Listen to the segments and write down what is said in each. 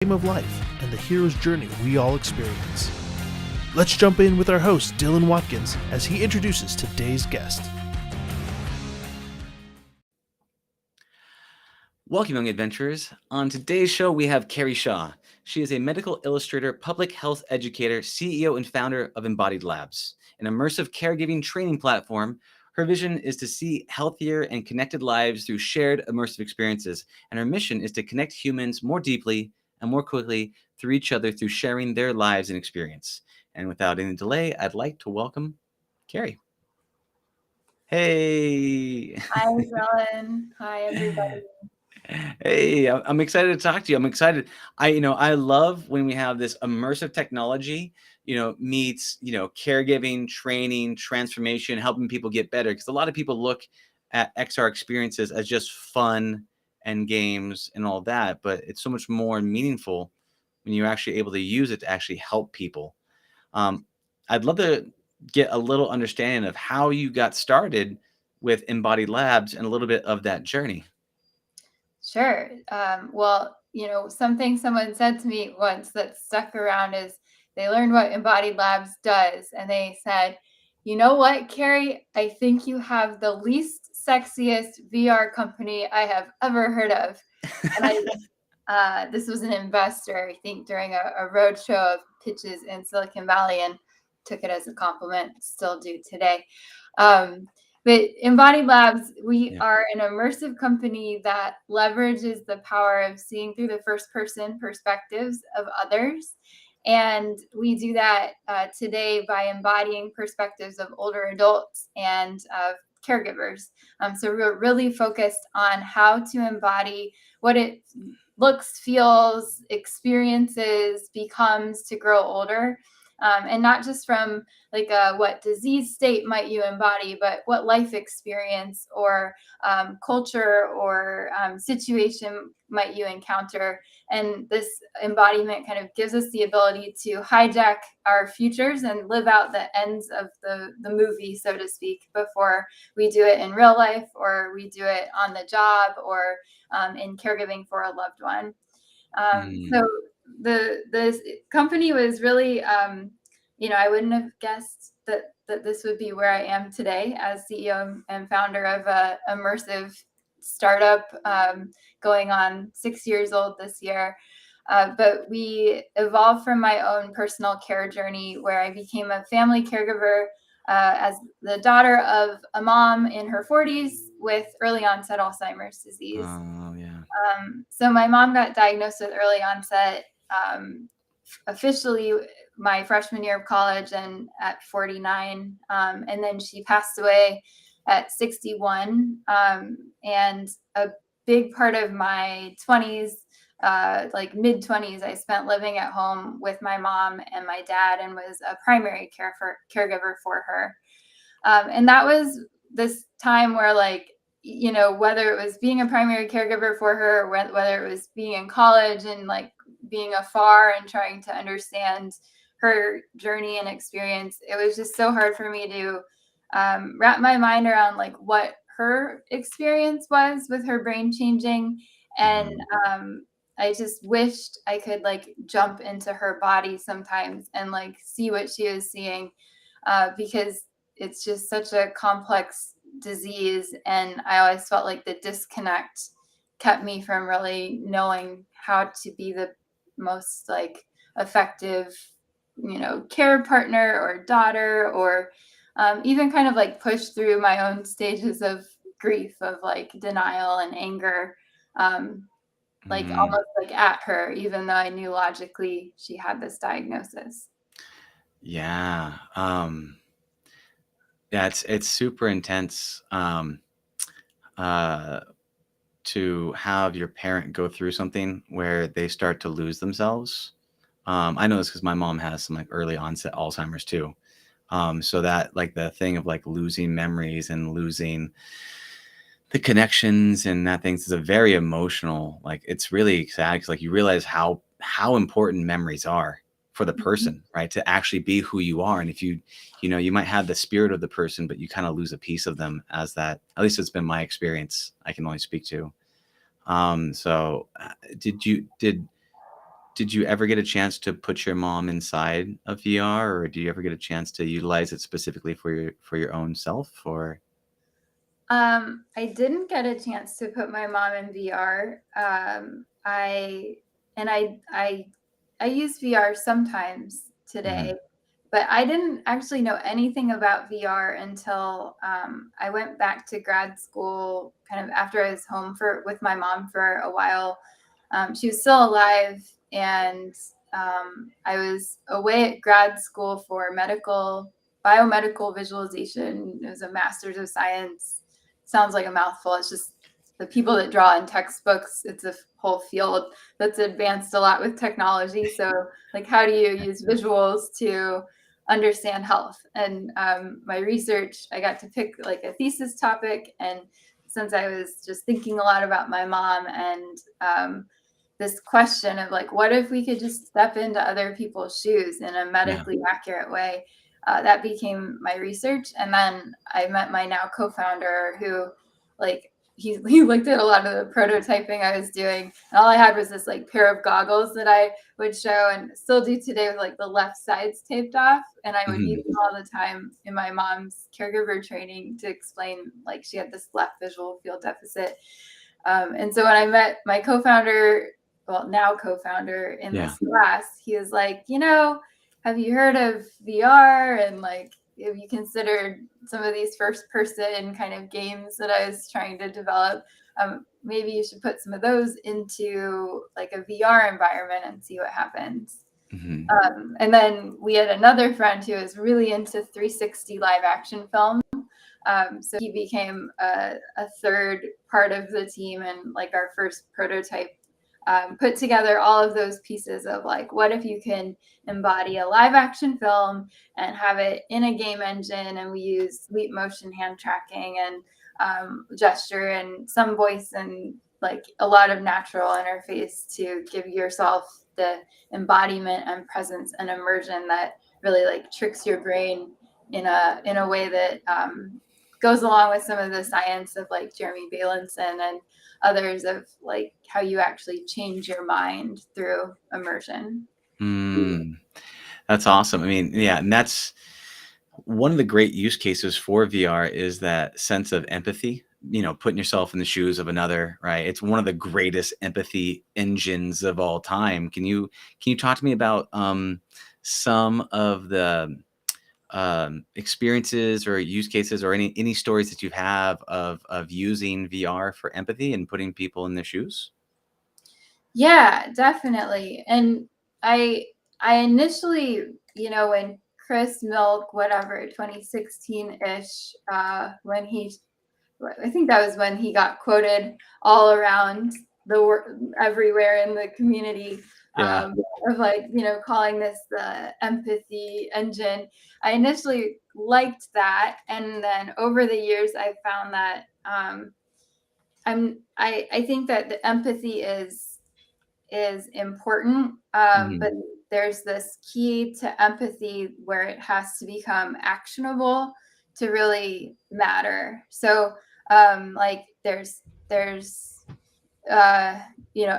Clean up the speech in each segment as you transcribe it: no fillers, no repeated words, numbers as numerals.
game of life and the hero's journey we all experience. Let's jump in with our host, Dylan Watkins, as he introduces today's guest. Welcome, young adventurers. On today's show, we have Carrie Shaw. She is a medical illustrator, public health educator, CEO, and founder of Embodied Labs, an immersive caregiving training platform. Her vision is to see healthier and connected lives through shared immersive experiences, and her mission is to connect humans more deeply and more quickly through each other through sharing their lives and experience. And without any delay, I'd like to welcome Carrie. Hey. Hi, Dylan. Hi, everybody. Hey, I'm excited to talk to you. I'm excited. I love when we have this immersive technology, meets, caregiving, training, transformation, helping people get better. Because a lot of people look at XR experiences as just fun and games and all that, but it's so much more meaningful when you're actually able to use it to actually help people. I'd love to get a little understanding of how you got started with Embodied Labs and a little bit of that journey. Sure. Something someone said to me once that stuck around is they learned what Embodied Labs does. And they said, you know what, Carrie, I think you have the least sexiest VR company I have ever heard of. And this was an investor, I think, during a roadshow of pitches in Silicon Valley, and took it as a compliment, still do today. But Embodied Labs, we are an immersive company that leverages the power of seeing through the first-person perspectives of others. And we do that today by embodying perspectives of older adults and of caregivers. So we're really focused on how to embody what it looks, feels, experiences, becomes to grow older. And not just from what disease state might you embody, but what life experience or culture or situation might you encounter. And this embodiment kind of gives us the ability to hijack our futures and live out the ends of the movie, so to speak, before we do it in real life, or we do it on the job, or in caregiving for a loved one. So the company was really, I wouldn't have guessed that this would be where I am today as CEO and founder of a immersive startup going on 6 years old this year. But we evolved from my own personal care journey, where I became a family caregiver as the daughter of a mom in her 40s with early onset Alzheimer's disease. Oh, yeah. So my mom got diagnosed with early onset officially my freshman year of college and at 49. And then she passed away at 61. And a big part of my 20s, mid 20s, I spent living at home with my mom and my dad, and was a primary caregiver for her. And that was this time where, whether it was being a primary caregiver for her, or whether it was being in college and being afar and trying to understand her journey and experience, it was just so hard for me to wrap my mind around what her experience was with her brain changing. And I just wished I could jump into her body sometimes and see what she was seeing, because it's just such a complex disease. And I always felt like the disconnect kept me from really knowing how to be the most effective, care partner or daughter, or even kind of push through my own stages of grief, of denial and anger, almost at her, even though I knew logically she had this diagnosis. Yeah. It's super intense to have your parent go through something where they start to lose themselves. I know this because my mom has some early onset Alzheimer's too. So that the thing of losing memories and losing the connections and that things is a very emotional, it's really sad, because you realize how important memories are for the person, right? To actually be who you are. And if you might have the spirit of the person, but you kind of lose a piece of them, as that, at least it's been my experience, I can only speak to. So did Did you ever get a chance to put your mom inside of VR, or do you ever get a chance to utilize it specifically for your own self? Or I didn't get a chance to put my mom in VR. I use VR sometimes today, Mhm. but I didn't actually know anything about VR until I went back to grad school, kind of after I was home with my mom for a while. She was still alive, and I was away at grad school for biomedical visualization. It was a master's of science. Sounds like a mouthful. It's just the people that draw in textbooks. It's a whole field that's advanced a lot with technology. So, like, how do you use visuals to understand health? And my research, I got to pick like a thesis topic. And since I was just thinking a lot about my mom and this question of like, what if we could just step into other people's shoes in a Yeah. medically accurate way? That became my research. And then I met my now co-founder who like he looked at a lot of the prototyping I was doing, and all I had was this like pair of goggles that I would show and still do today with like the left sides taped off, and I would use Mhm. them all the time in my mom's caregiver training to explain like she had this left visual field deficit. And so when I met my co-founder, well, now co-founder in Yeah. this class, he was like, have you heard of VR? And like, have you considered some of these first person kind of games that I was trying to develop? Maybe you should put some of those into like a VR environment and see what happens. Mhm. And then we had another friend who was really into 360 live action film. So he became a third part of the team and like our first prototype. Put together all of those pieces of like, what if you can embody a live action film and have it in a game engine? And we use leap motion hand tracking and gesture and some voice and like a lot of natural interface to give yourself the embodiment and presence and immersion that really like tricks your brain in a way that goes along with some of the science of like Jeremy Bailenson and others of like how you actually change your mind through immersion. Mm. That's awesome. I mean, yeah, and that's one of the great use cases for VR is that sense of empathy, putting yourself in the shoes of another, right? It's one of the greatest empathy engines of all time. Can you talk to me about some of the experiences or use cases or any stories that you have of using VR for empathy and putting people in their shoes? Yeah, definitely. And I I initially, when Chris Milk, whatever, 2016-ish, when I think that was when he got quoted all around everywhere in the community, Yeah. of like, calling this the empathy engine. I initially liked that. And then over the years, I found that I think that the empathy is important, Mhm. but there's this key to empathy where it has to become actionable to really matter. So, like there's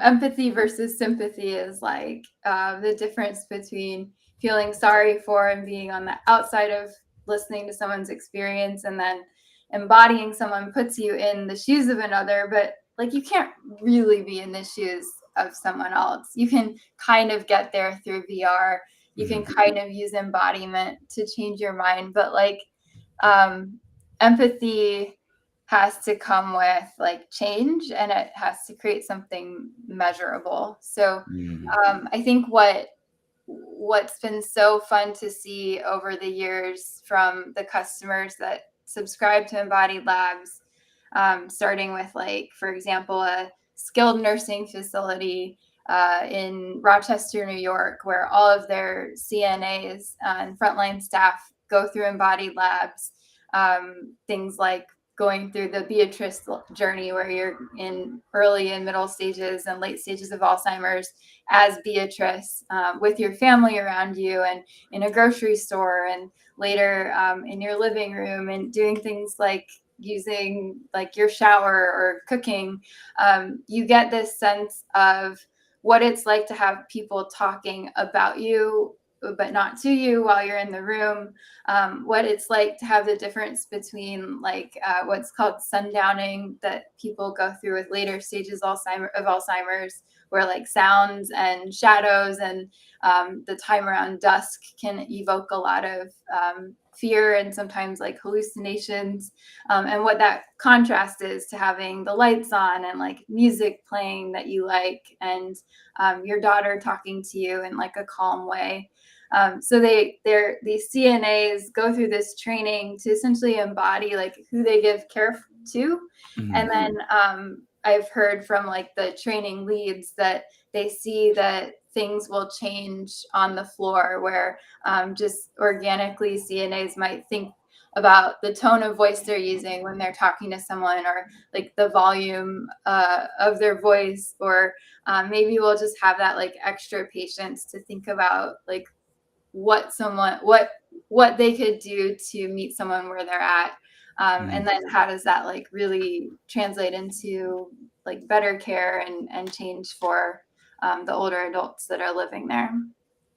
empathy versus sympathy is like the difference between feeling sorry for and being on the outside of listening to someone's experience, and then embodying someone puts you in the shoes of another, but like you can't really be in the shoes of someone else. You can kind of get there through VR. You can Mhm. kind of use embodiment to change your mind, but like um, empathy has to come with like change, and it has to create something measurable. So Mhm. I think what's been so fun to see over the years from the customers that subscribe to Embodied Labs, starting with like, for example, a skilled nursing facility in Rochester, New York, where all of their CNAs and frontline staff go through Embodied Labs. Things like going through the Beatrice journey, where you're in early and middle stages and late stages of Alzheimer's as Beatrice, with your family around you and in a grocery store, and later in your living room, and doing things like using like your shower or cooking. You get this sense of what it's like to have people talking about you but not to you while you're in the room, what it's like to have the difference between like what's called sundowning that people go through with later stages of Alzheimer's, where like sounds and shadows and the time around dusk can evoke a lot of fear and sometimes like hallucinations, and what that contrast is to having the lights on and like music playing that you like, and your daughter talking to you in like a calm way. So these CNAs go through this training to essentially embody like who they give care to. And then I've heard from like the training leads that they see that things will change on the floor, where just organically CNAs might think about the tone of voice they're using when they're talking to someone, or like the volume of their voice, or maybe we'll just have that like extra patience to think about like what they could do to meet someone where they're at, and then how does that like really translate into like better care and change for the older adults that are living there.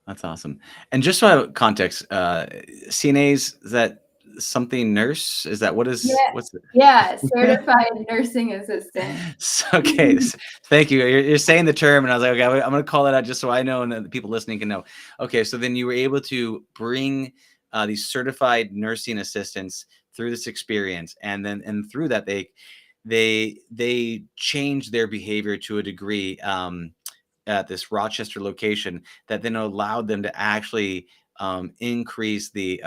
That's awesome. And just so I have context, CNAs, is that something nurse? Is that Yeah, what's it? yeah, certified nursing assistant. Okay. Thank you. You're saying the term, and I was like, okay, I'm going to call it out just so I know and the people listening can know. Okay, so then you were able to bring these certified nursing assistants through this experience, and through that they changed their behavior to a degree. At this Rochester location that then allowed them to actually increase the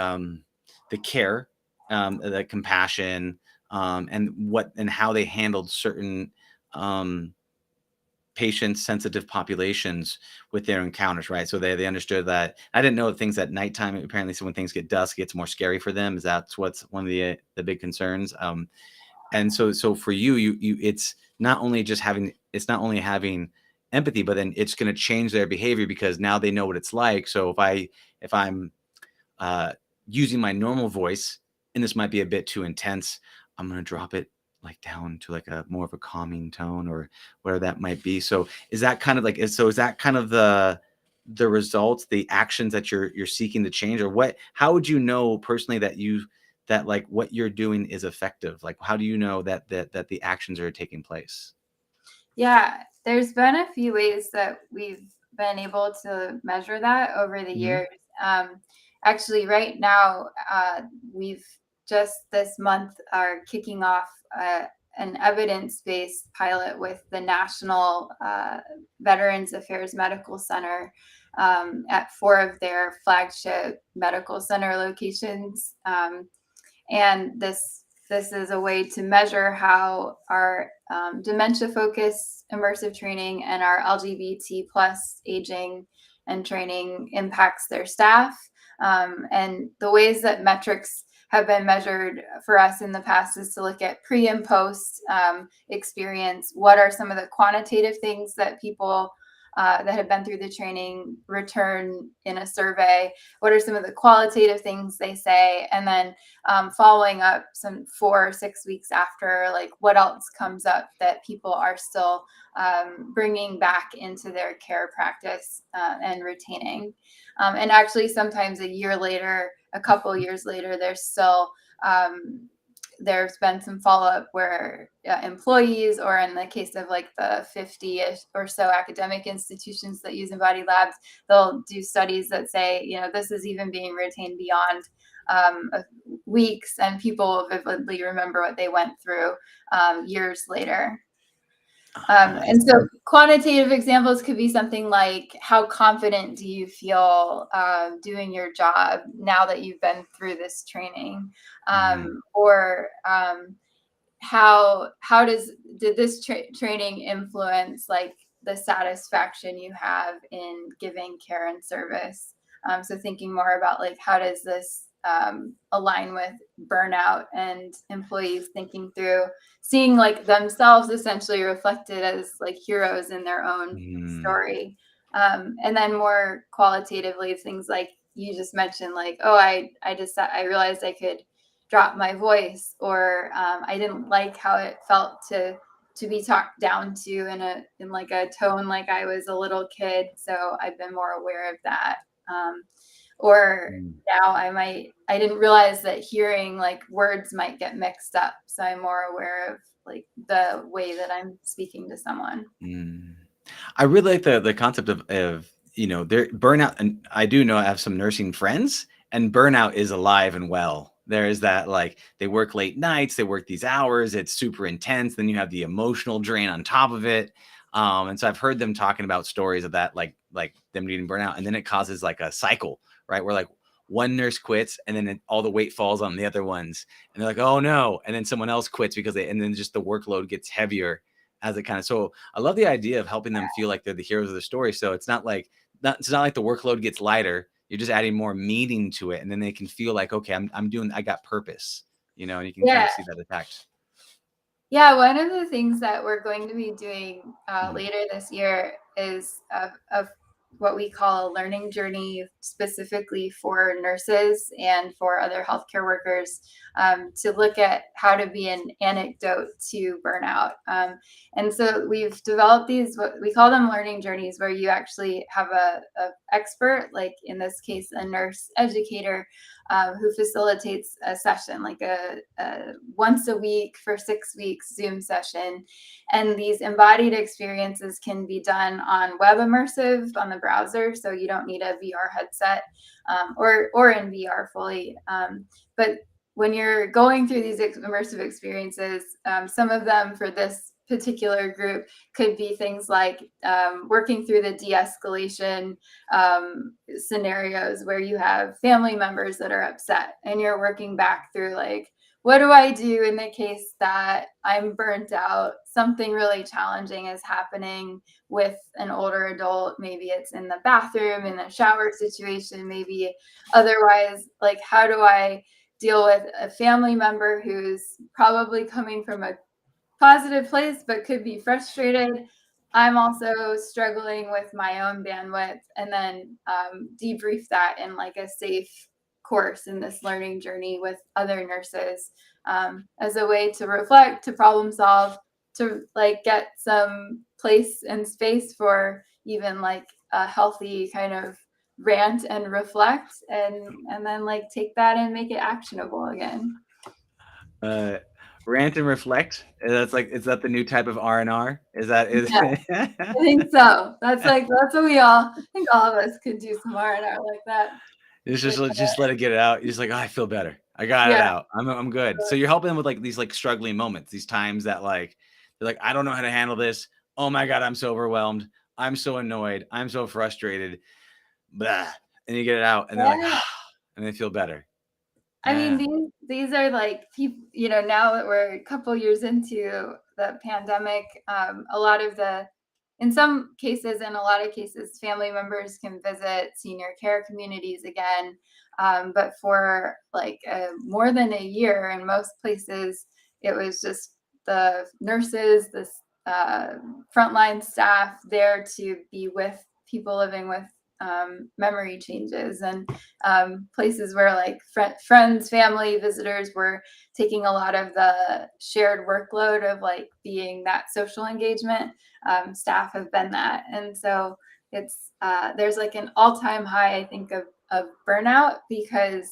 care, the compassion, and how they handled certain patient sensitive populations with their encounters, right? So they understood that. I didn't know things at nighttime. Apparently, so when things get dusk, it's more scary for them. Is that's what's one of the big concerns? And so for you it's not only having empathy, but then it's going to change their behavior because now they know what it's like. So if I'm uh, using my normal voice and this might be a bit too intense, I'm going to drop it like down to like a more of a calming tone or whatever that might be. So is that kind of like is that kind of the results, the actions that you're seeking to change, or what? How would you know personally that like what you're doing is effective? Like how do you know that the actions are taking place? Yeah, there's been a few ways that we've been able to measure that over the Hmm. years. Actually, right now, we've just this month are kicking off an evidence-based pilot with the National Veterans Affairs Medical Center at 4 of their flagship medical center locations. And this is a way to measure how our dementia focused immersive training and our LGBT plus aging and training impacts their staff. And the ways that metrics have been measured for us in the past is to look at pre and post experience. What are some of the quantitative things that people that have been through the training return in a survey? What are some of the qualitative things they say? And then following up some 4 or 6 weeks after, like what else comes up that people are still bringing back into their care practice and retaining. And actually, sometimes a couple years later, there's been some follow-up where employees, or in the case of like the 50 or so academic institutions that use Embodied Labs, they'll do studies that say, this is even being retained beyond weeks, and people vividly remember what they went through years later. And so quantitative examples could be something like, how confident do you feel doing your job now that you've been through this training? Or did this training influence like the satisfaction you have in giving care and service? So thinking more about like, how does this align with burnout, and employees thinking through seeing like themselves essentially reflected as like heroes in their own story. And then more qualitatively, things like you just mentioned, like, oh, I realized I could drop my voice, or I didn't like how it felt to to be talked down to in like a tone like I was a little kid. So I've been more aware of that. Or now I didn't realize that hearing like words might get mixed up. So I'm more aware of like the way that I'm speaking to someone. Mm. I really like the concept of their burnout, and I do know I have some nursing friends, and burnout is alive and well. There is that, like, they work late nights, they work these hours, it's super intense. Then you have the emotional drain on top of it. And so I've heard them talking about stories of that, like them getting burnout, and then it causes like a cycle, right? Where like one nurse quits, and then all the weight falls on the other ones, and they're like, oh no, and then someone else quits and then just the workload gets heavier as it kind of. So I love the idea of helping them feel like they're the heroes of the story. So it's not like the workload gets lighter. You're just adding more meaning to it, and then they can feel like, okay, I got purpose, and you can kind Yeah. of see that attached. Yeah, one of the things that we're going to be doing Mhm. later this year is of what we call a learning journey specifically for nurses and for other healthcare workers, to look at how to be an antidote to burnout. And so we've developed these, what we call them learning journeys, where you actually have a expert, like in this case, a nurse educator, who facilitates a session, like a once a week for 6 weeks Zoom session. And these embodied experiences can be done on web immersive on the browser, so you don't need a VR headset, or in VR fully. But when you're going through these immersive experiences, some of them for this particular group could be things like working through the de-escalation scenarios where you have family members that are upset and you're working back through like, what do I do in the case that I'm burnt out? Something really challenging is happening with an older adult. Maybe it's in the bathroom, in a shower situation, maybe otherwise, like, how do I deal with a family member who's probably coming from a positive place but could be frustrated? I'm also struggling with my own bandwidth, and then debrief that in like a safe course in this learning journey with other nurses, as a way to reflect, to problem solve, to like get some place and space for even like a healthy kind of rant and reflect, and then like take that and make it actionable again. Uh, Rant and reflect. Is that the new type of R&R? Is that is? Yeah, I think so. That's what I think all of us could do some R&R like that. It's Like, just let it get out. You're just like, oh, I feel better. I got it yeah, out. I'm good. So you're helping them with like these like struggling moments, these times that like they're like, I don't know how to handle this. Oh my God, I'm so overwhelmed. I'm so annoyed. I'm so frustrated. Blah. And you get it out, and they're like, yeah. and they feel better. I mean, Yeah. these are like people, now that we're a couple years into the pandemic, a lot of in some cases, in a lot of cases, family members can visit senior care communities again. But for like more than a year in most places, it was just the nurses, the frontline staff there to be with people living with memory changes, and places where like friends, family, visitors were taking a lot of the shared workload of like being that social engagement. Staff have been that, and so it's there's like an all-time high, I think, of burnout because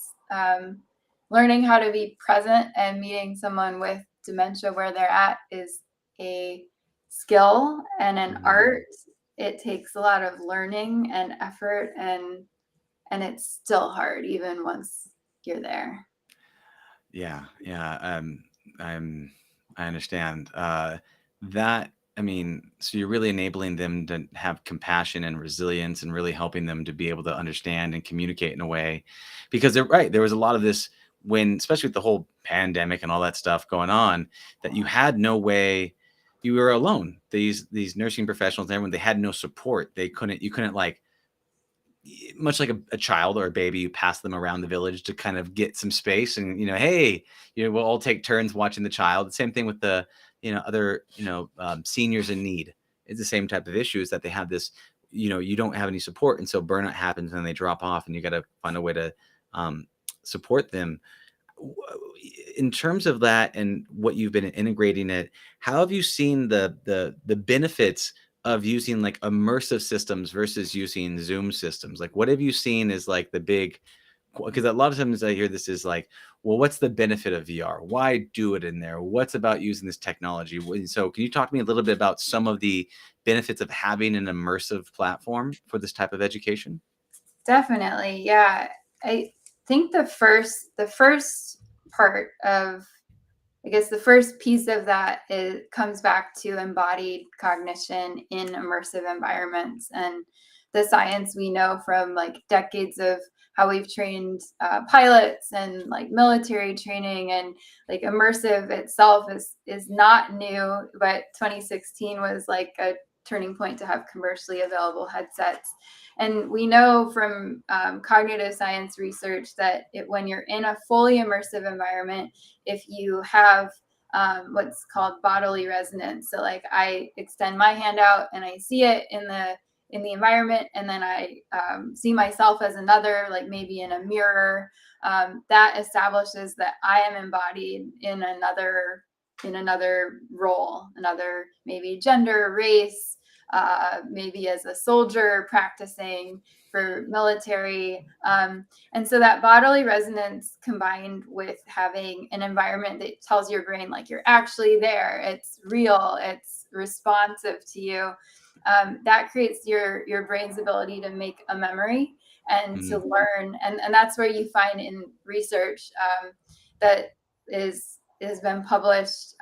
learning how to be present and meeting someone with dementia where they're at is a skill and an Mhm. art. It takes a lot of learning and effort, and it's still hard even once you're there. Yeah, yeah. I'm I understand. That I mean, so you're really enabling them to have compassion and resilience, and really helping them to be able to understand and communicate in a way, because they're right. There was a lot of this when, especially with the whole pandemic and all that stuff going on, that you had no way. You were alone. These nursing professionals and everyone, they had no support. You couldn't like, much like a child or a baby, you pass them around the village to kind of get some space, and hey, we'll all take turns watching the child. Same thing with the other seniors in need. It's the same type of issues, that they have this, you don't have any support, and so burnout happens and they drop off, and you got to find a way to support them. in terms of that and what you've been integrating it, how have you seen the benefits of using like immersive systems versus using Zoom systems? Like, what have you seen as like the big, because a lot of times I hear this is like, well, what's the benefit of VR? Why do it in there? What's about using this technology? So can you talk to me a little bit about some of the benefits of having an immersive platform for this type of education? Definitely. Yeah. I think the first part of, I guess the first piece of that comes back to embodied cognition in immersive environments, and the science we know from like decades of how we've trained pilots and like military training, and like immersive itself is not new, but 2016 was like a turning point to have commercially available headsets. And we know from cognitive science research that when you're in a fully immersive environment, if you have what's called bodily resonance, so like I extend my hand out and I see it in the environment, and then I see myself as another, like maybe in a mirror, that establishes that I am embodied in another role, another maybe gender, race, maybe as a soldier practicing for military. And so that bodily resonance combined with having an environment that tells your brain like you're actually there, it's real, it's responsive to you, that creates your brain's ability to make a memory and to Mm, learn. And that's where you find in research that has been published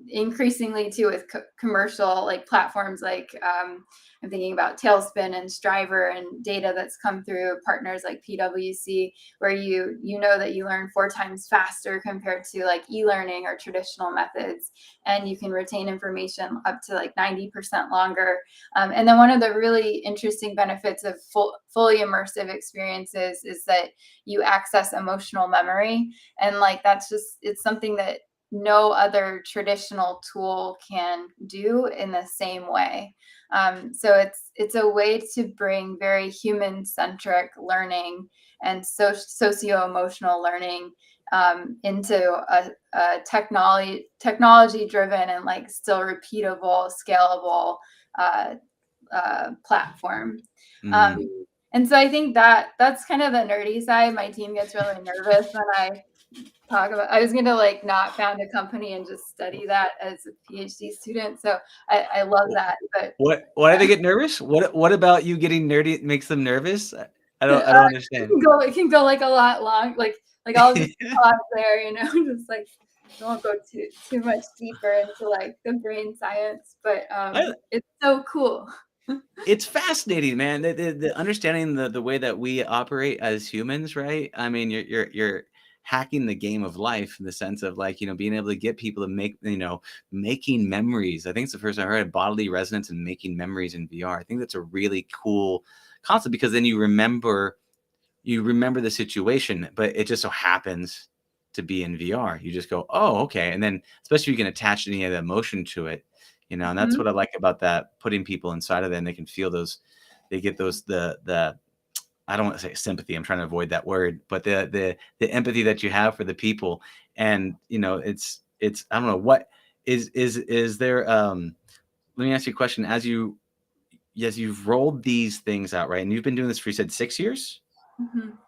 increasingly too with commercial like platforms like I'm thinking about Tailspin and Striver, and data that's come through partners like PwC, where you know that you learn 4 times faster compared to like e-learning or traditional methods, and you can retain information up to like 90% longer. And then one of the really interesting benefits of fully immersive experiences is that you access emotional memory, and like that's just, it's something that no other traditional tool can do in the same way. So it's a way to bring very human-centric learning and socio-emotional learning into a technology-driven and like still repeatable, scalable platform. Um, mhm. and so I think that's kind of the nerdy side. My team gets really nervous when I talk about, I was going to like not found a company and just study that as a PhD student. So I love that. But What? Why do they get nervous? What about you getting nerdy makes them nervous? I don't it understand. it can go like a lot long, like I'll just pause there, just like don't go too much deeper into like the brain science, but I it's so cool. It's fascinating, man. The understanding the way that we operate as humans, right? I mean, you're hacking the game of life in the sense of like, being able to get people to make, making memories. I think it's the first time I heard of bodily resonance and making memories in VR. I think that's a really cool concept, because then you remember the situation, but it just so happens to be in VR. You just go, oh, okay. And then especially you can attach any of the emotion to it, and that's Mhm. what I like about that, putting people inside of it, and they can feel those, they get those, the I don't want to say sympathy. I'm trying to avoid that word, but the empathy that you have for the people. And it's I don't know what is there let me ask you a question. Yes, you've rolled these things out, right? And you've been doing this for, you said, 6 years. Mhm.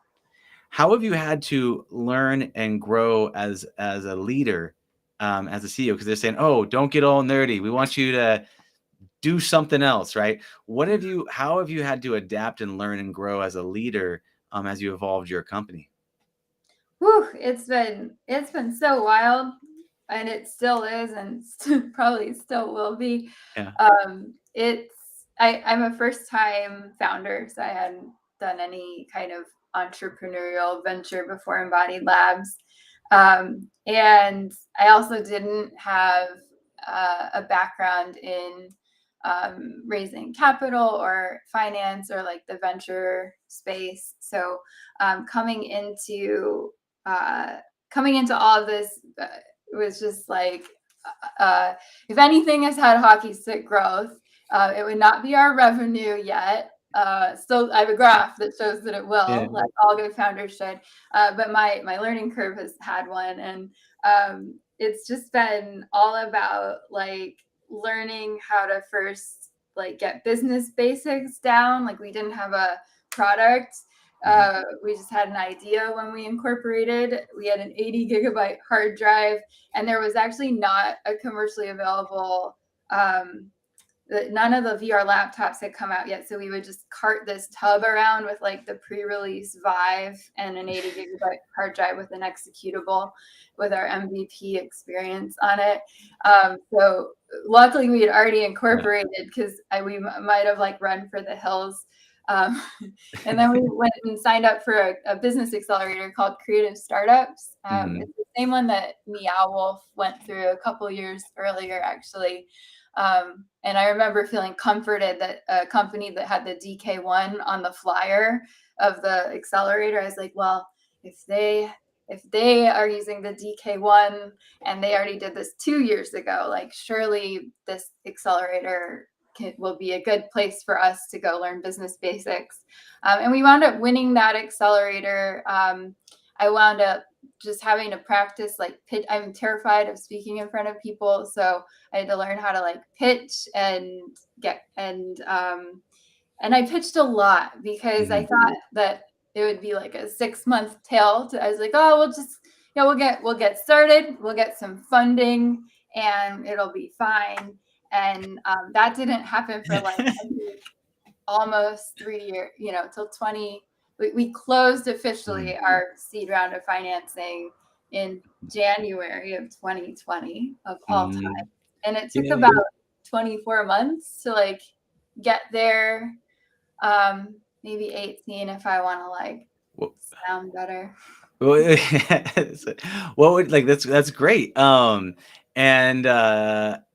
How have you had to learn and grow as a leader, as a CEO? Because they're saying, "Oh, don't get all nerdy. We want you to do something else," right? How have you had to adapt and learn and grow as a leader, as you evolved your company? Whew, it's been so wild, and it still is, and probably still will be. Yeah. It's I'm a first time founder, so I hadn't done any kind of entrepreneurial venture before Embodied Labs, and I also didn't have a background in raising capital or finance or like the venture space. So coming into uh, all of this was just like, if anything has had hockey stick growth, it would not be our revenue yet. still, I have a graph that shows that it Yeah. will, like all good founders should. But my learning curve has had one, and it's just been all about like learning how to first like get business basics down. Like we didn't have a product. We just had an idea when we incorporated. We had an 80 gigabyte hard drive, and there was actually not a commercially available none of the VR laptops had come out yet. So we would just cart this tub around with like the pre-release Vive and an 80 gigabyte hard drive with an executable with our MVP experience on it. So luckily we had already incorporated, because we might have like run for the hills. And then we went and signed up for a business accelerator called Creative Startups. It's the same one that Meow Wolf went through a couple years earlier, actually. And I remember feeling comforted that a company that had the DK1 on the flyer of the accelerator, I was like, well, if they are using the DK1 and they already did this 2 years ago, like surely this accelerator will be a good place for us to go learn business basics. And we wound up winning that accelerator. I wound up just having to practice like pitch. I'm terrified of speaking in front of people, so I had to learn how to like pitch and I pitched a lot because I thought that it would be like a 6-month tail. I was like, oh, we'll just, we'll get started, we'll get some funding, and it'll be fine. And that didn't happen for like almost 3 years, till 20. We closed officially our seed round of financing in January of 2020 of all time. And it took about 24 months to like get there. Maybe 18 if I want to like sound better. Well, what would like that's great.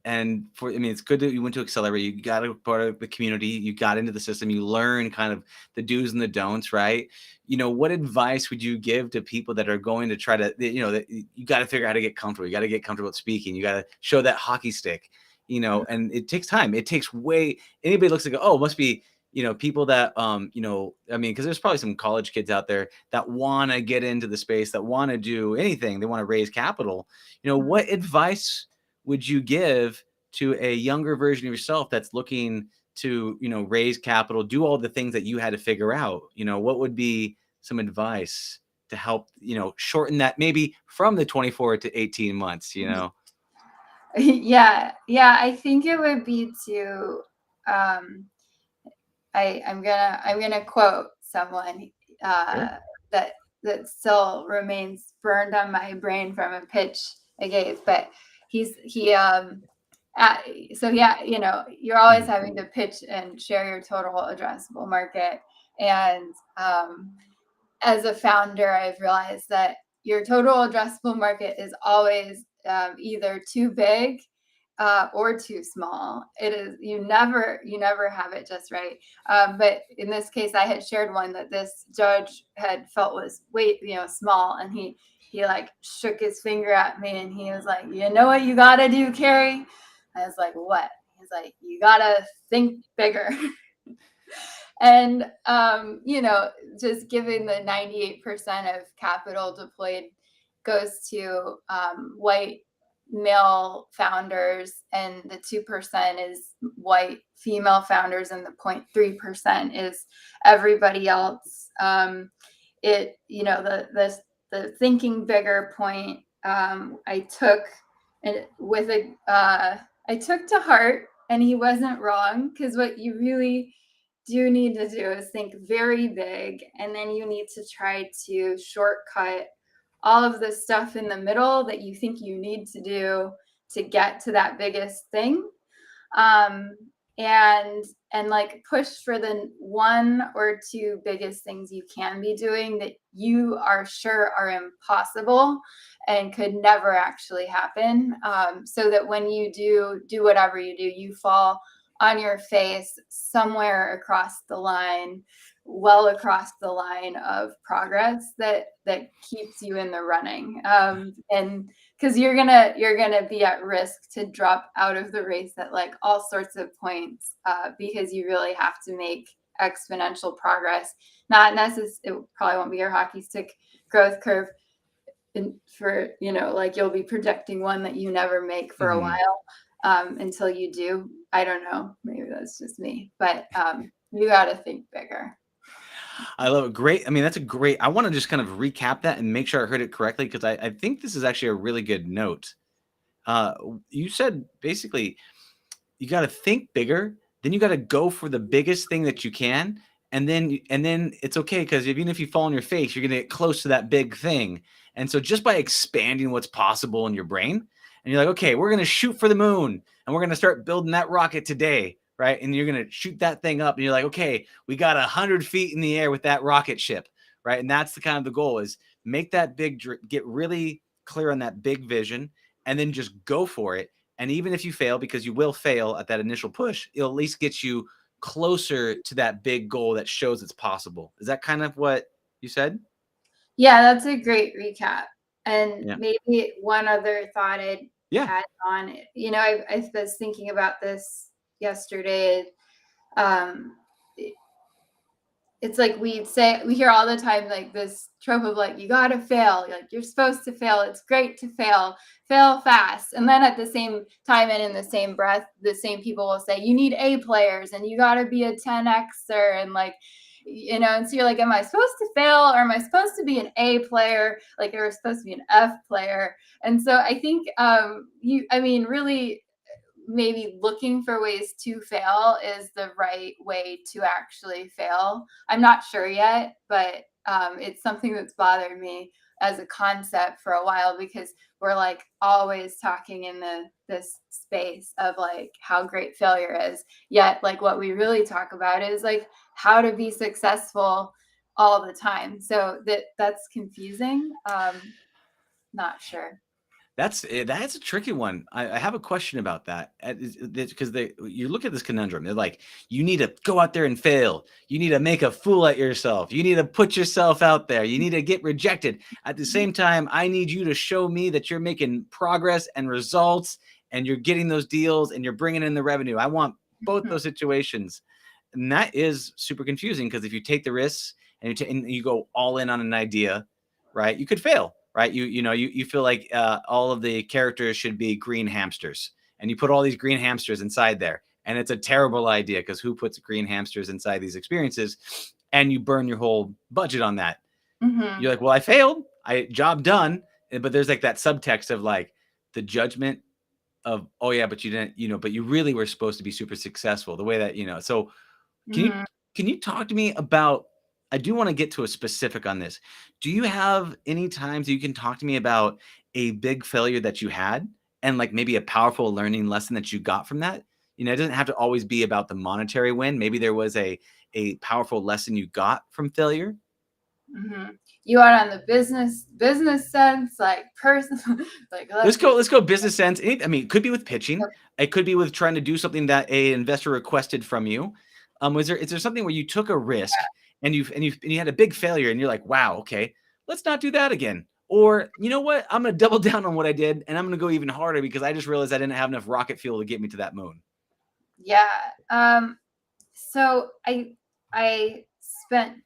And for, I mean, it's good that you went to Accelerate. You got a part of the community. You got into the system. You learn kind of the do's and the don'ts, right? What advice would you give to people that are going to try to, that you got to figure out how to get comfortable. You got to get comfortable with speaking. You got to show that hockey stick, and it takes time. It takes anybody looks like, oh, it must be, people that, I mean, because there's probably some college kids out there that want to get into the space, that want to do anything. They want to raise capital. What advice would you give to a younger version of yourself that's looking to, raise capital, do all the things that you had to figure out? What would be some advice to help, shorten that maybe from the 24 to 18 months, Yeah. I think it would be to, I'm gonna quote someone that still remains burned on my brain from a pitch I gave, but you're always having to pitch and share your total addressable market. And as a founder, I've realized that your total addressable market is always either too big or too small. It is, you never have it just right. But in this case, I had shared one that this judge had felt was small, and he like shook his finger at me, and he was like, you know what you gotta do, Carrie? I was like, what? He's like, you gotta think bigger. And just given the 98% of capital deployed goes to white male founders, and the 2% is white female founders, and the 0.3% is everybody else. The thinking bigger point, I took to heart, and he wasn't wrong, because what you really do need to do is think very big, and then you need to try to shortcut all of the stuff in the middle that you think you need to do to get to that biggest thing. And like push for the 1 or 2 biggest things you can be doing that you are sure are impossible and could never actually happen. So that when you do whatever you do, you fall on your face somewhere across the line, well across the line of progress that keeps you in the running. And because you're gonna be at risk to drop out of the race at like all sorts of points, because you really have to make exponential progress. Not necessarily, it probably won't be your hockey stick growth curve for, like you'll be projecting one that you never make for a while until you do. I don't know. Maybe that's just me, but you got to think bigger. I love it. Great. I mean, that's a great, I want to just kind of recap that and make sure I heard it correctly, because I think this is actually a really good note. You said basically you got to think bigger, then you got to go for the biggest thing that you can. And then it's okay, because even if you fall on your face, you're going to get close to that big thing. And so just by expanding what's possible in your brain, and you're like, okay, we're going to shoot for the moon and we're going to start building that rocket today. Right. And you're going to shoot that thing up and you're like, okay, we got 100 feet in the air with that rocket ship. Right. And that's the kind of the goal, is make that big, get really clear on that big vision, and then just go for it. And even if you fail, because you will fail at that initial push, it'll at least get you closer to that big goal that shows it's possible. Is that kind of what you said? Yeah, that's a great recap. And Yeah. maybe one other thought I'd Yeah. add on, I was thinking about this yesterday. It's like we hear all the time, like this trope of like, you got to fail. Like, you're supposed to fail. It's great to fail fast. And then at the same time and in the same breath, the same people will say, you need A players and you got to be a 10Xer. And like, and so you're like, am I supposed to fail, or am I supposed to be an A player? Like, you're supposed to be an F player. And so I think, really, maybe looking for ways to fail is the right way to actually fail. I'm not sure yet, but it's something that's bothered me as a concept for a while, because we're like always talking in this space of like how great failure is. Yet like what we really talk about is like how to be successful all the time. So that's confusing. Not sure. That's a tricky one. I have a question about that, because you look at this conundrum. They're like, you need to go out there and fail. You need to make a fool at yourself. You need to put yourself out there. You need to get rejected. At the same time, I need you to show me that you're making progress and results, and you're getting those deals, and you're bringing in the revenue. I want both those situations, and that is super confusing, because if you take the risks and you go all in on an idea, right, you could fail. Right. You feel like all of the characters should be green hamsters, and you put all these green hamsters inside there. And it's a terrible idea, because who puts green hamsters inside these experiences? And you burn your whole budget on that. Mm-hmm. You're like, well, I failed. Job done. But there's like that subtext of like the judgment of, oh, yeah, but you didn't, but you really were supposed to be super successful the way that, so can you talk to me about, I do want to get to a specific on this. Do you have any times you can talk to me about a big failure that you had, and like maybe a powerful learning lesson that you got from that? It doesn't have to always be about the monetary win. Maybe there was a powerful lesson you got from failure. Mm-hmm. You are on the business sense, like personal, like let's go business sense. It could be with pitching. It could be with trying to do something that a investor requested from you. Is there something where you took a risk and you had a big failure, and you're like, wow, okay, let's not do that again? Or, you know what, I'm going to double down on what I did, and I'm going to go even harder, because I just realized I didn't have enough rocket fuel to get me to that moon. Yeah. So I spent,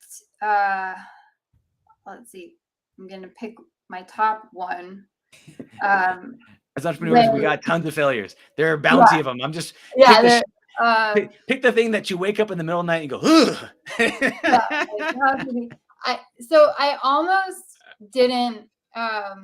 let's see, I'm going to pick my top one. As entrepreneurs, we got tons of failures. There are a bounty of them. I'm just, pick the thing that you wake up in the middle of the night and go, ugh. So I almost didn't, I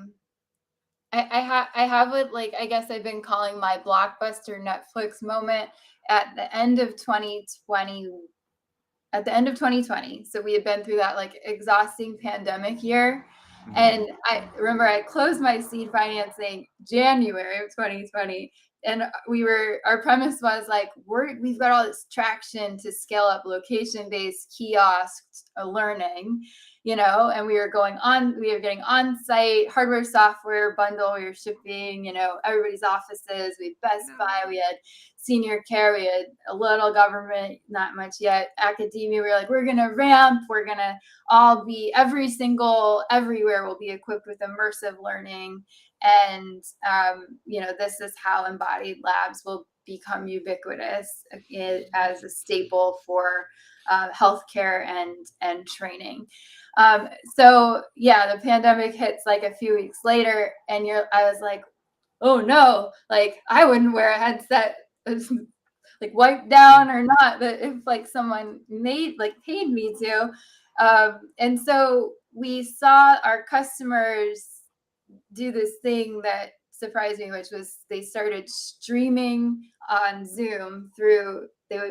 have it, like, I guess I've been calling my Blockbuster Netflix moment at the end of 2020. So we had been through that like exhausting pandemic year. And I remember I closed my seed financing January of 2020. And our premise was like, we've got all this traction to scale up location-based kiosk learning, and we were getting on-site hardware, software bundle. We were shipping, everybody's offices. We had Best Buy, we had senior care, we had a little government, not much yet. Academia, we were like, we're going to ramp. We're going to all be everywhere will be equipped with immersive learning. And, this is how embodied labs will become ubiquitous as a staple for healthcare and training. So yeah, the pandemic hits like a few weeks later, and I was like, oh no, like I wouldn't wear a headset, like wiped down or not, but if like someone paid me to. And so we saw our customers do this thing that surprised me, which was they started streaming on Zoom through,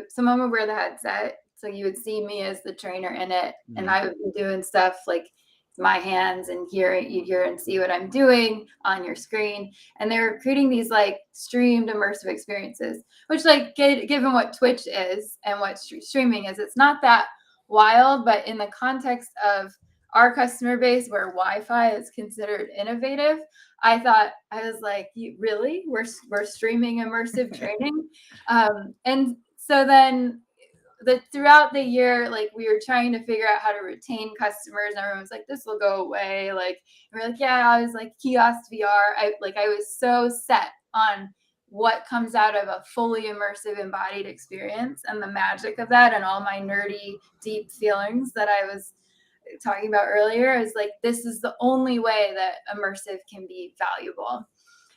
someone would wear the headset, so you would see me as the trainer in it, and I would be doing stuff like my hands, and you hear and see what I'm doing on your screen. And they're creating these like streamed immersive experiences, which like given what Twitch is and what streaming is, it's not that wild, but in the context of our customer base where Wi-Fi is considered innovative, I was like, really? We're streaming immersive training? And so then throughout the year, like we were trying to figure out how to retain customers. Everyone was like, this will go away. Like, we're like, yeah, I was like kiosk VR. I was so set on what comes out of a fully immersive embodied experience and the magic of that, and all my nerdy deep feelings that I was talking about earlier, is like, this is the only way that immersive can be valuable.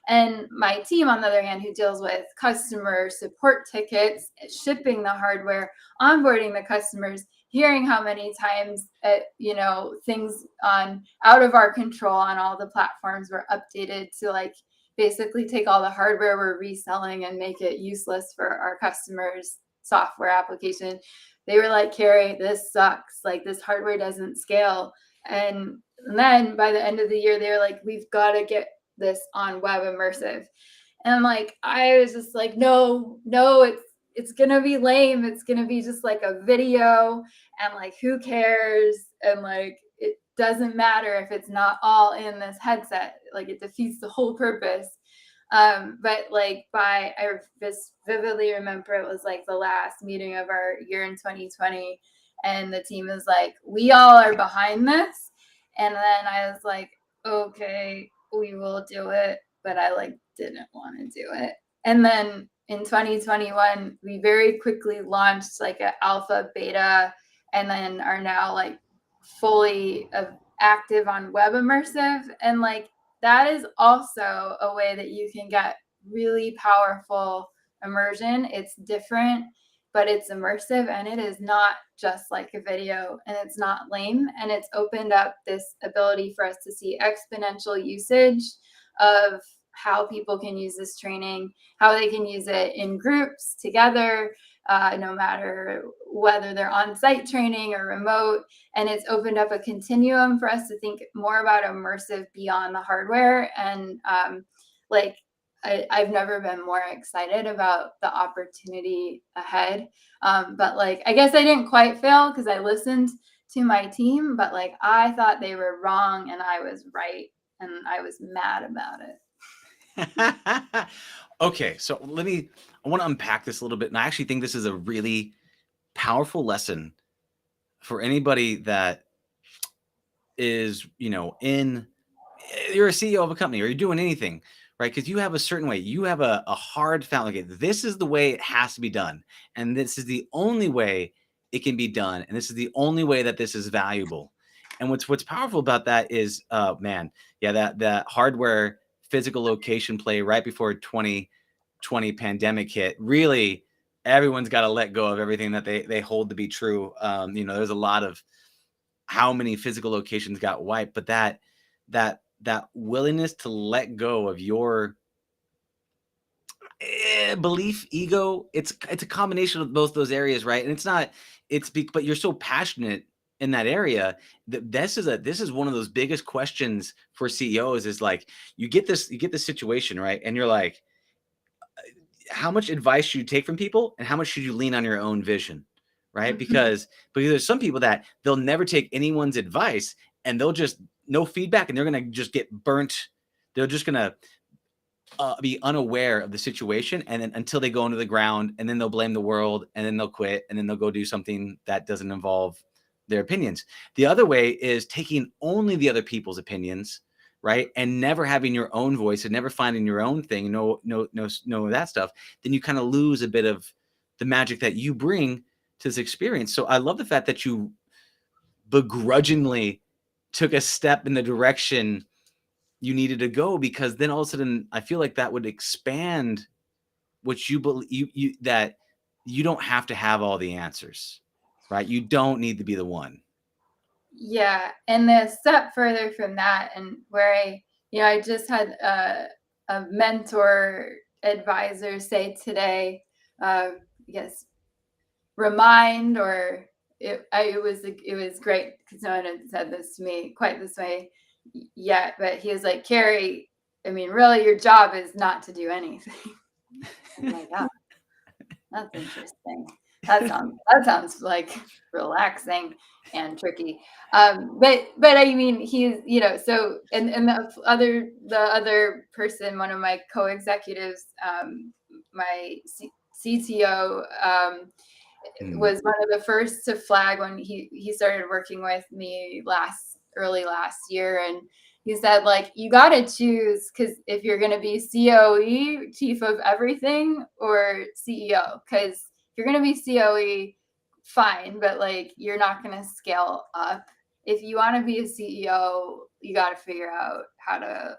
And my team, on the other hand, who deals with customer support tickets, shipping the hardware, onboarding the customers, hearing how many times things out of our control on all the platforms were updated to like basically take all the hardware we're reselling and make it useless for our customers' software application. They were like, Carrie, this sucks. Like, this hardware doesn't scale. And then by the end of the year, they were like, we've got to get this on web immersive. And like, I was just like, no, it's gonna be lame. It's gonna be just like a video, and like, who cares? And like, it doesn't matter if it's not all in this headset. Like, it defeats the whole purpose. But like, I just vividly remember it was like the last meeting of our year in 2020, and the team is like, we all are behind this. And then I was like, okay, we will do it, but I like didn't want to do it. And then in 2021, we very quickly launched like an alpha, beta, and then are now like fully active on web immersive. And like, that is also a way that you can get really powerful immersion. It's different, but it's immersive, and it is not just like a video, and it's not lame. And it's opened up this ability for us to see exponential usage of how people can use this training, how they can use it in groups together, no matter whether they're on-site training or remote. And it's opened up a continuum for us to think more about immersive beyond the hardware. And I've never been more excited about the opportunity ahead. But like, I guess I didn't quite fail because I listened to my team, but like, I thought they were wrong and I was right, and I was mad about it. Okay, so I want to unpack this a little bit. And I actually think this is a really powerful lesson for anybody that is, you're a CEO of a company, or you're doing anything, right? Because you have a certain way, you have a hard foundation. Okay, this is the way it has to be done. And this is the only way it can be done. And this is the only way that this is valuable. And what's powerful about that is, that hardware physical location play right before 2020 pandemic hit, really everyone's got to let go of everything that they hold to be true. There's a lot of how many physical locations got wiped, but that willingness to let go of your belief, ego, it's a combination of both those areas, right? And but you're so passionate in that area that this is one of those biggest questions for CEOs, is like, you get this situation, right? And you're like, how much advice should you take from people, and how much should you lean on your own vision, right? Mm-hmm. Because there's some people that they'll never take anyone's advice, and they'll just no feedback, and they're going to just get burnt. They're just going to be unaware of the situation, and then until they go into the ground, and then they'll blame the world, and then they'll quit, and then they'll go do something that doesn't involve their opinions. The other way is taking only the other people's opinions, right? And never having your own voice, and never finding your own thing, no that stuff. Then you kind of lose a bit of the magic that you bring to this experience. So I love the fact that you begrudgingly took a step in the direction you needed to go, because then all of a sudden I feel like that would expand what you believe, that you don't have to have all the answers, right? You don't need to be the one. Yeah, and the step further from that, and where I just had a mentor advisor say today, yes, remind, or it was great because no one had said this to me quite this way yet, but he was like, Carrie, I mean, really, your job is not to do anything. I'm like, oh, that's interesting. That sounds like relaxing and tricky. But I mean, he's, so, and the other person, one of my co-executives, my CTO, was one of the first to flag when he started working with me early last year. And he said, like, you got to choose, because if you're going to be COE, chief of everything, or CEO, because if you're going to be COE, fine, but like, you're not going to scale up. If you want to be a CEO, you got to figure out how to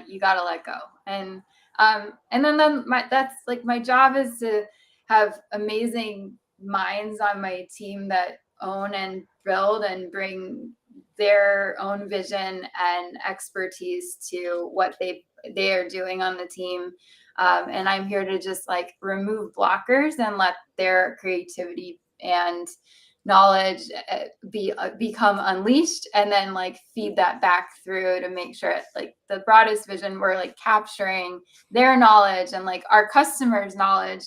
you got to let go. And then that's like, my job is to have amazing minds on my team that own and build and bring their own vision and expertise to what they are doing on the team. And I'm here to just like remove blockers and let their creativity and knowledge become unleashed, and then like feed that back through to make sure like the broadest vision, we're like capturing their knowledge and like our customers' knowledge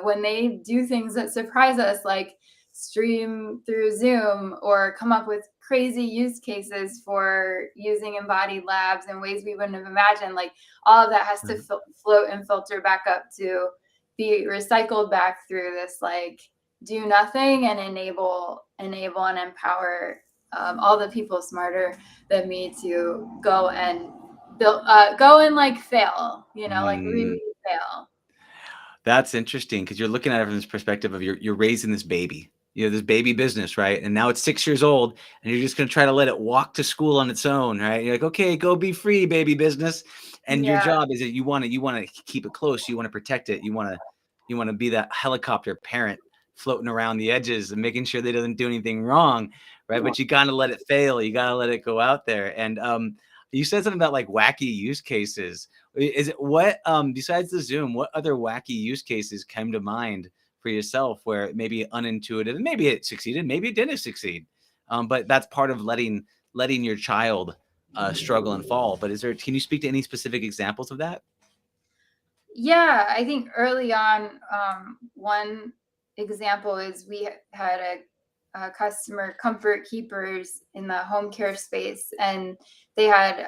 when they do things that surprise us, like stream through Zoom or come up with crazy use cases for using embodied labs in ways we wouldn't have imagined. Like, all of that has to float and filter back up to be recycled back through this like do nothing, and enable and empower all the people smarter than me to go and like fail, like really fail. That's interesting, because you're looking at it from this perspective of you're raising this baby, this baby business, right? And now it's 6 years old, and you're just going to try to let it walk to school on its own, right? You're like, okay, go be free, baby business. And your job is that you want to keep it close. You want to protect it. You want to be that helicopter parent floating around the edges and making sure they don't do anything wrong, right? But you got to let it fail. You got to let it go out there. And you said something about like wacky use cases. Is it what besides the Zoom, what other wacky use cases came to mind for yourself where it may be unintuitive, and maybe it succeeded, maybe it didn't succeed, but that's part of letting your child struggle and fall. But can you speak to any specific examples of that? Yeah, I think early on, one example is we had a customer, Comfort Keepers, in the home care space, and they had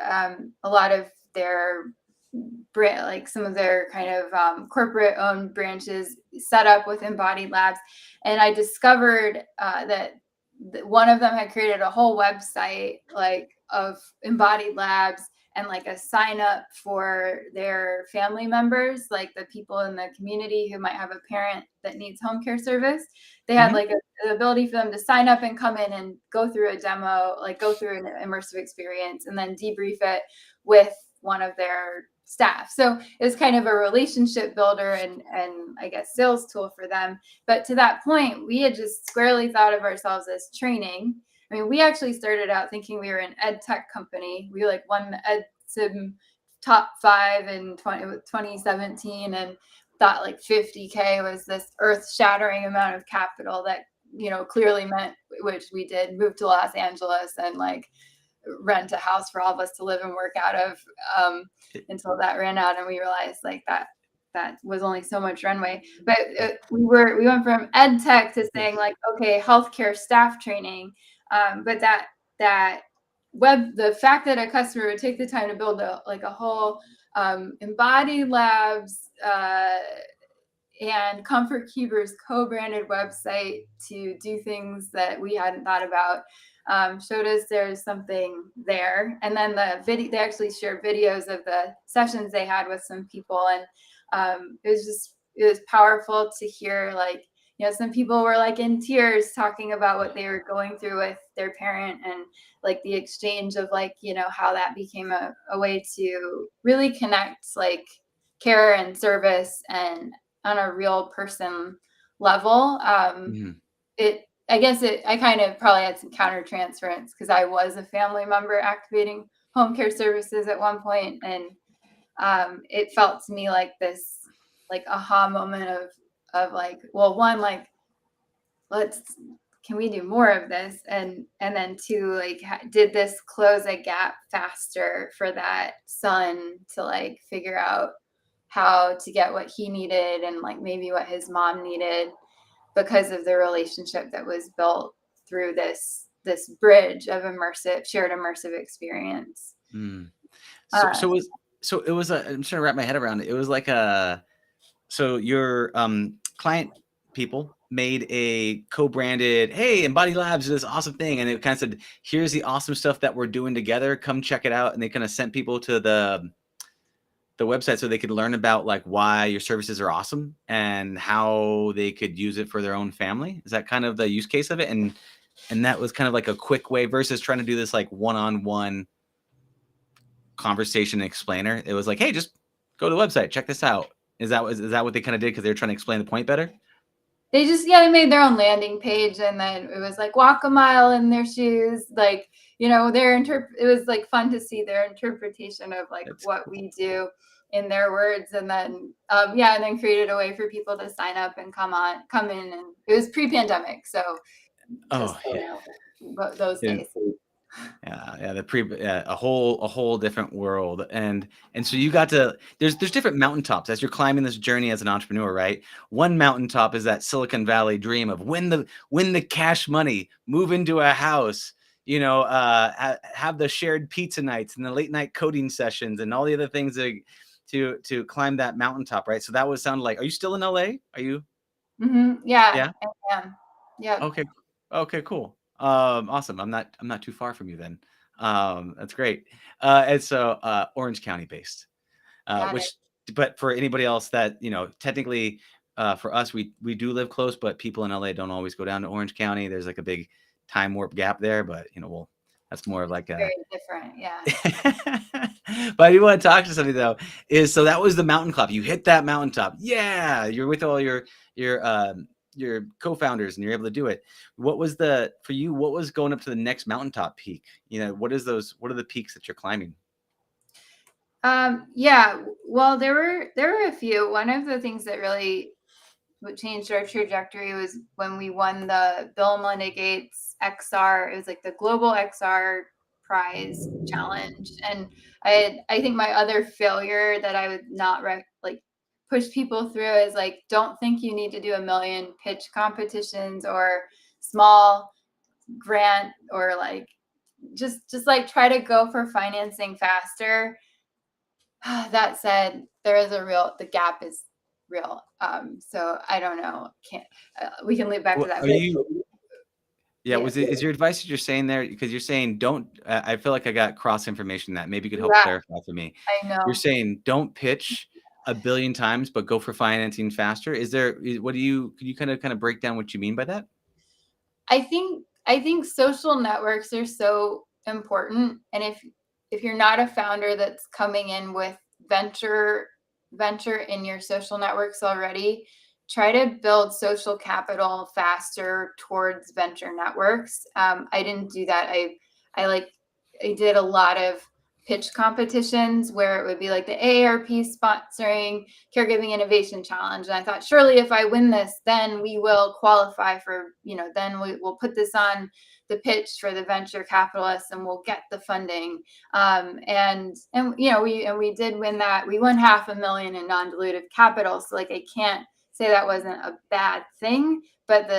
a lot of their brand, like some of their kind of corporate owned branches set up with embodied labs. And I discovered that one of them had created a whole website like of embodied labs, and like a sign up for their family members, like the people in the community who might have a parent that needs home care service. They had like the ability for them to sign up and come in and go through a demo, like go through an immersive experience, and then debrief it with one of their staff. So it was kind of a relationship builder and I guess sales tool for them. But to that point, we had just squarely thought of ourselves as training. I mean, we actually started out thinking we were an ed tech company. We like won the ed sim top 5 in 2017, and thought like 50K was this earth shattering amount of capital that, clearly meant, which we did, move to Los Angeles and like rent a house for all of us to live and work out of until that ran out. And we realized like that was only so much runway. But we went from ed tech to saying like, okay, healthcare staff training. But the fact that a customer would take the time to build a whole embodied labs and Comfort Keepers co-branded website to do things that we hadn't thought about showed us there's something there. And then they actually shared videos of the sessions they had with some people, and it was powerful to hear like, some people were like in tears talking about what they were going through with their parent, and like the exchange of like, how that became a way to really connect like care and service and on a real person level. Mhm. I kind of probably had some countertransference because I was a family member activating home care services at one point, and it felt to me like this like aha moment of like, well, one, like, can we do more of this, and then two, like, did this close a gap faster for that son to like figure out how to get what he needed and like maybe what his mom needed because of the relationship that was built through this bridge of shared immersive experience. Mm. So Uh, it was I'm trying to wrap my head around it. It was like so your client people made a co-branded, hey, Embodied Labs is this awesome thing, and it kind of said, here's the awesome stuff that we're doing together, come check it out. And they kind of sent people to the website so they could learn about like why your services are awesome and how they could use it for their own family. Is that kind of the use case of it? And that was kind of like a quick way versus trying to do this like one-on-one conversation explainer. It was like, hey, just go to the website, check this out. Is that what they kind of did because they were trying to explain the point better? they made their own landing page, and then it was like walk a mile in their shoes, like, it was like fun to see their interpretation of like That's what cool. we do in their words, and then and then created a way for people to sign up and come in, and it was pre-pandemic, so just Oh yeah. those days. Yeah, a whole different world, and so you got to there's different mountaintops as you're climbing this journey as an entrepreneur, right? One mountaintop is that Silicon Valley dream of win the cash money, move into a house, have the shared pizza nights and the late night coding sessions and all the other things to climb that mountaintop, right? So that would sound like, are you still in LA? Are you? Yeah, Yeah. I am. Yeah. Okay. Okay, cool. Awesome. I'm not too far from you then. That's great. And so Orange County based. Got it. Which but for anybody else that, technically for us we do live close, but people in LA don't always go down to Orange County. There's like a big time warp gap there, but that's more of like a Very different. Yeah. but I do want to talk to somebody though. So that was the mountain top. You hit that mountaintop. Yeah, you're with all your co-founders and you're able to do it. What was for you? What was going up to the next mountaintop peak? What are the peaks that you're climbing? Yeah. Well, there were a few. One of the things that really what changed our trajectory was when we won the Bill and Melinda Gates XR. It was like the Global XR Prize Challenge, and I think my other failure that I would not like push people through is like, don't think you need to do a million pitch competitions or small grant, or like just like try to go for financing faster. That said, the gap is real. So I don't know. We can leave back to that. Are you? Yeah. Yeah. Is your advice that you're saying there? Because you're saying don't. I feel like I got cross information that maybe you could help Yeah, clarify for me. I You're know. saying don't pitch a billion times, but go for financing faster. What do you? Can you kind of break down what you mean by that? I think social networks are so important, and if you're not a founder that's coming in with venture in your social networks already, try to build social capital faster towards venture networks. I didn't do that. I did a lot of pitch competitions where it would be like the AARP sponsoring Caregiving Innovation Challenge. And I thought, surely if I win this, then we will qualify for, then we will put this on the pitch for the venture capitalists and we'll get the funding. We did win that. We won $500,000 in non-dilutive capital. So like, I can't say that wasn't a bad thing, but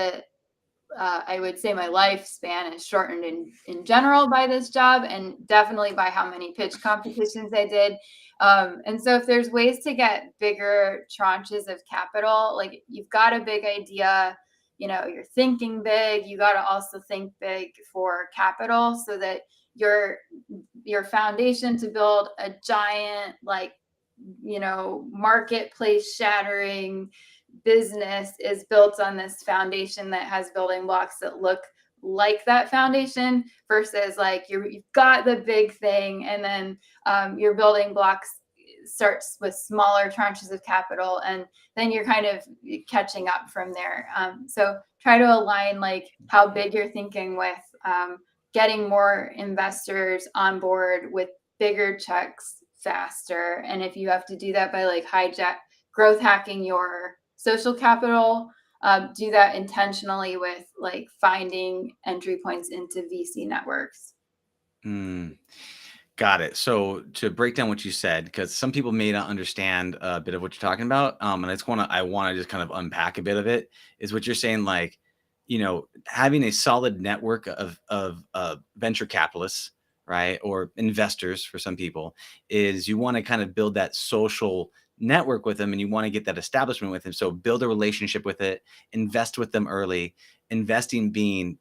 I would say my lifespan is shortened in general by this job, and definitely by how many pitch competitions I did. And so if there's ways to get bigger tranches of capital, like you've got a big idea, you're thinking big, you got to also think big for capital so that your foundation to build a giant, like, marketplace shattering business is built on this foundation that has building blocks that look like that foundation, versus like you've got the big thing, and then your building blocks starts with smaller tranches of capital, and then you're kind of catching up from there. So try to align like how big you're thinking with getting more investors on board with bigger checks faster. And if you have to do that by like growth hacking your social capital, do that intentionally with like finding entry points into VC networks. Got it. So to break down what you said, because some people may not understand a bit of what you're talking about, and I want to just kind of unpack a bit of it. Is what you're saying, like, having a solid network of venture capitalists, right, or investors for some people, is you want to kind of build that social network with them, and you want to get that establishment with them. So build a relationship with it, invest with them early. Investing being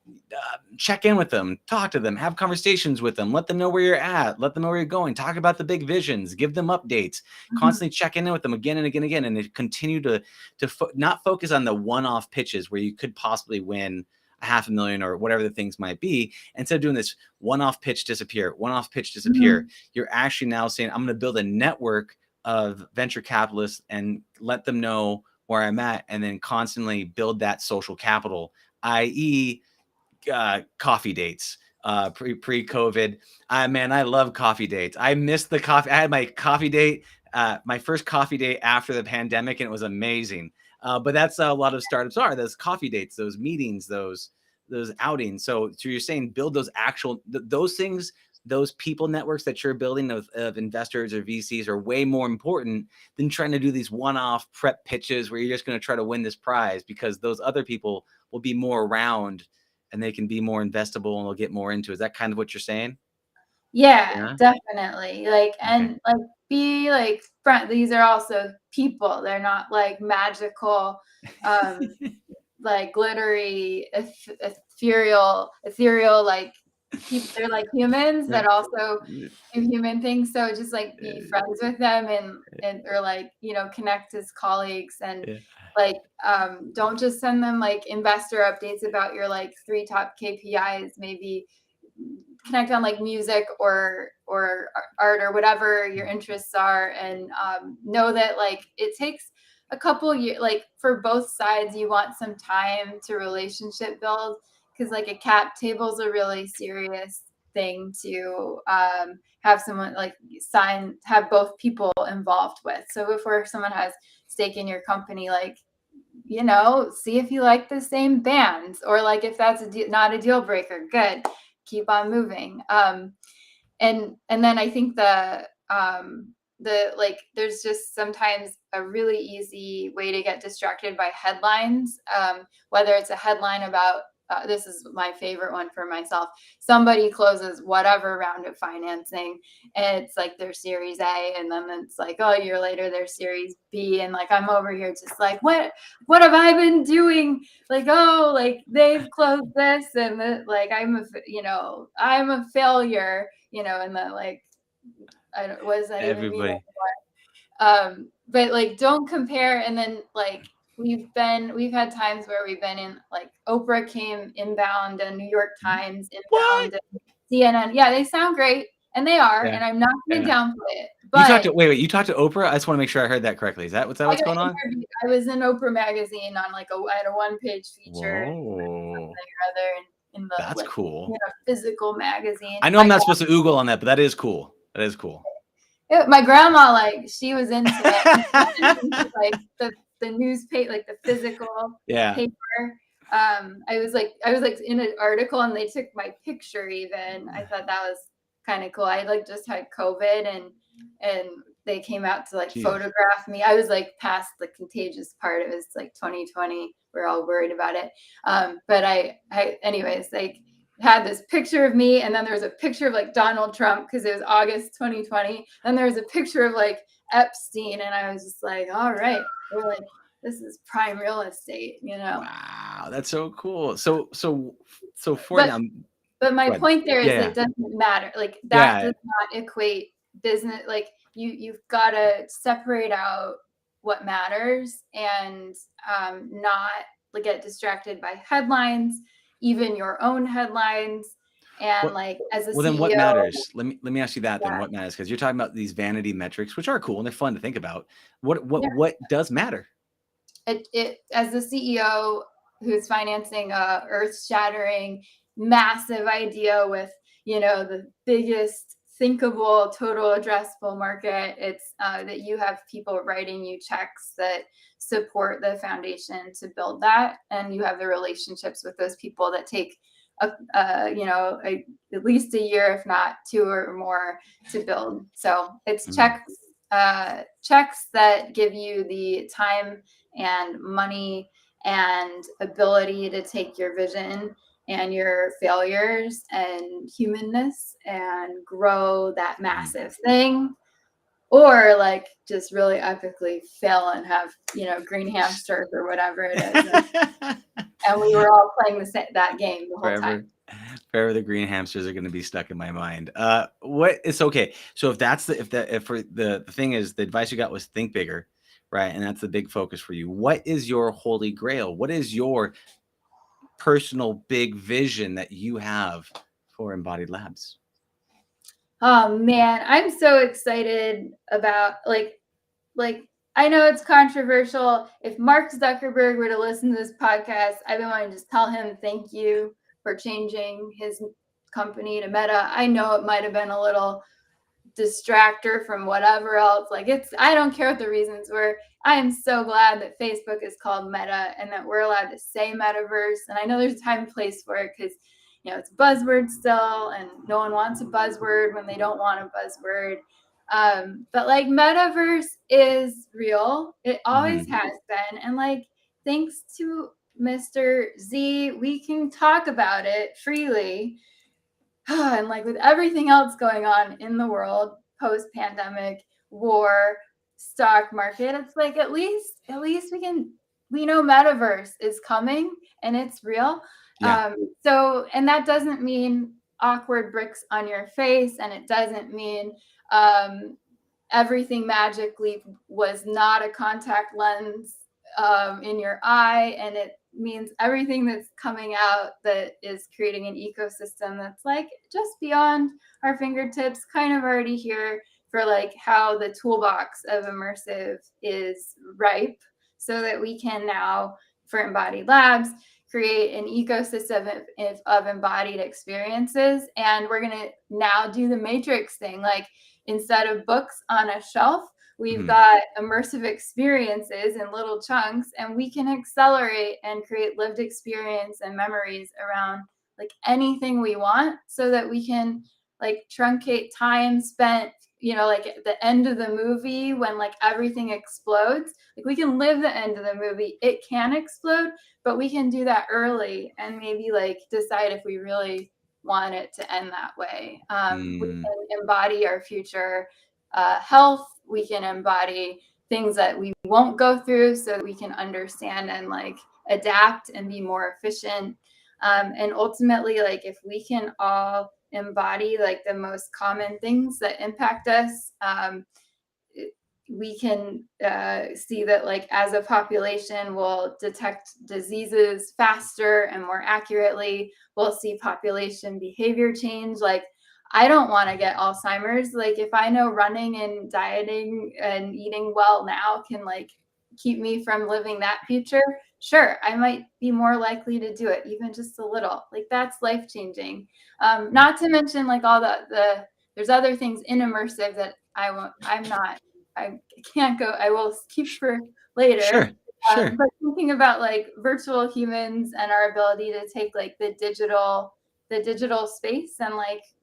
check in with them, talk to them, have conversations with them, let them know where you're at, let them know where you're going, talk about the big visions, give them updates, constantly checking in with them again and again and again, and continue to not focus on the one-off pitches where you could possibly win $500,000 or whatever the things might be. Instead of doing this one-off pitch disappear, you're actually now saying, I'm going to build a network of venture capitalists and let them know where I'm at, and then constantly build that social capital, i.e. Coffee dates. Pre-COVID, man, I love coffee dates. I missed the coffee. I had my coffee date, my first coffee date after the pandemic, and it was amazing. But that's a lot of startups are, those coffee dates, those meetings, those outings. So you're saying build those actual those things. Those people networks that you're building of investors or VCs are way more important than trying to do these one-off prep pitches where you're just going to try to win this prize, because those other people will be more around and they can be more investable and they'll get more into it. Is that kind of what you're saying? Yeah, definitely. Like, and like be like these are also people. They're not like magical, like glittery, ethereal, like they're like humans that also do human things. So just like be friends with them and or like, connect as colleagues, and like don't just send them like investor updates about your like 3 top KPIs. Maybe connect on like music or art or whatever your interests are, and know that like it takes a couple years, like for both sides. You want some time to relationship build, because like a cap table is a really serious thing to have someone like have both people involved with. So before someone has stake in your company, like, see if you like the same bands, or like if that's not a deal breaker, good, keep on moving. And then I think the like there's just sometimes a really easy way to get distracted by headlines, whether it's a headline about this is my favorite one for myself. Somebody closes whatever round of financing, and it's like their Series A, and then it's like, oh, a year later their Series B, and like I'm over here just like, what have I been doing? Like, oh, like they've closed this, and like I'm a failure, and the like, what does that even mean anymore? But like don't compare. And then like we've had times where we've been in like Oprah came inbound and New York Times inbound and CNN. Yeah, they sound great, and they are, and I'm not going to downplay it. But you talked to Oprah? I just want to make sure I heard that correctly. Is that what's going on? I was in Oprah magazine on like I had a 1-page feature or something or other, in the that's cool. Physical magazine. I know I'm not supposed to oogle on that, but that is cool. That is cool. My grandma, like, she was into it. Like the newspaper, like the physical paper. I was like in an article, and they took my picture even. I thought that was kind of cool. I like just had COVID, and they came out to like photograph me. I was like past the contagious part. It was like 2020. We're all worried about it. But I anyways, like, had this picture of me, and then there was a picture of like Donald Trump, because it was August 2020. And there was a picture of like Epstein, and I was just like, all right, we're like, this is prime real estate, Wow, that's so cool. So for them. But my point there is it doesn't matter. Like that does not equate business. Like you've got to separate out what matters, and not get distracted by headlines, even your own headlines. And What, as a well, then what CEO, matters? Let me ask you that then. yeah, What matters? Because you're talking about these vanity metrics, which are cool and they're fun to think about. What yeah. what does matter? It as the CEO who's financing a earth-shattering, massive idea with the biggest thinkable total addressable market, it's that you have people writing you checks that support the foundation to build that, and you have the relationships with those people that take at least a year, if not 2 or more, to build. So it's checks that give you the time and money and ability to take your vision and your failures and humanness and grow that massive thing, or just really epically fail and have green hamsters or whatever it is, and we were all playing that game the whole time. Forever the green hamsters are going to be stuck in my mind. It's okay. So if the thing is, the advice you got was think bigger, right? And that's the big focus for you. What is your holy grail? What is your personal big vision that you have for Embodied Labs? Oh man, I'm so excited about I know it's controversial. If Mark Zuckerberg were to listen to this podcast, I've been wanting to just tell him thank you for changing his company to Meta. I know it might have been a little distractor from whatever else. I don't care what the reasons were. I am so glad that Facebook is called Meta and that we're allowed to say Metaverse. And I know there's a time and place for it because it's a buzzword still, and no one wants a buzzword when they don't want a buzzword. But Metaverse is real. It always has been. And thanks to Mr. Z, we can talk about it freely. And with everything else going on in the world, post-pandemic, war, stock market, it's at least we know Metaverse is coming and it's real. Yeah. And that doesn't mean awkward bricks on your face, and it doesn't mean everything magically was not a contact lens in your eye, and it means everything that's coming out that is creating an ecosystem that's just beyond our fingertips, kind of already here, for how the toolbox of immersive is ripe, so that we can now, for Embodied Labs, create an ecosystem of embodied experiences. And we're going to now do the Matrix thing. Instead of books on a shelf, we've got immersive experiences in little chunks, and we can accelerate and create lived experience and memories around anything we want, so that we can truncate time spent, at the end of the movie when everything explodes. We can live the end of the movie. It can explode, but we can do that early and maybe decide if we really want it to end that way. We can embody our future health. We can embody things that we won't go through, so that we can understand and adapt and be more efficient. And ultimately, if we can all embody the most common things that impact us, we can see that as a population, we'll detect diseases faster and more accurately. We'll see population behavior change. I don't want to get Alzheimer's. If I know running and dieting and eating well now can keep me from living that future, sure, I might be more likely to do it, even just a little. That's life changing. Not to mention all the there's other things in immersive that I can't go. I will keep for later. Sure. But thinking about virtual humans and our ability to take the digital space and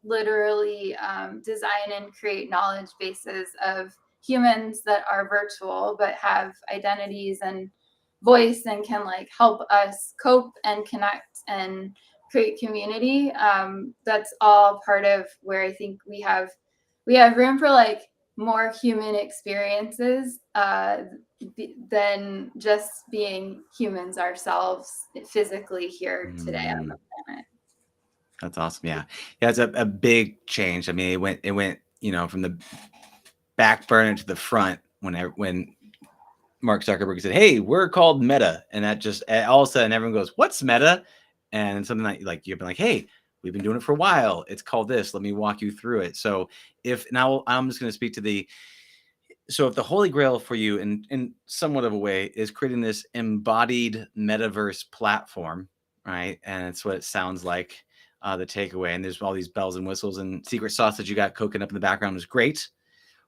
literally design and create knowledge bases of humans that are virtual but have identities and voice and can help us cope and connect and create community. That's all part of where I think we have room for more human experiences than just being humans ourselves physically here today on the planet. That's awesome. Yeah. Yeah. It's a big change. I mean, it went, from the back burner to the front when Mark Zuckerberg said, "Hey, we're called Meta," and that just all of a sudden everyone goes, "What's Meta?" And something like you've been like, "Hey, we've been doing it for a while. It's called this. Let me walk you through it." So if now I'm just going to speak to if the holy grail for you in somewhat of a way is creating this embodied metaverse platform, right? And it's what it sounds like, the takeaway. And there's all these bells and whistles and secret sauce that you got cooking up in the background is great.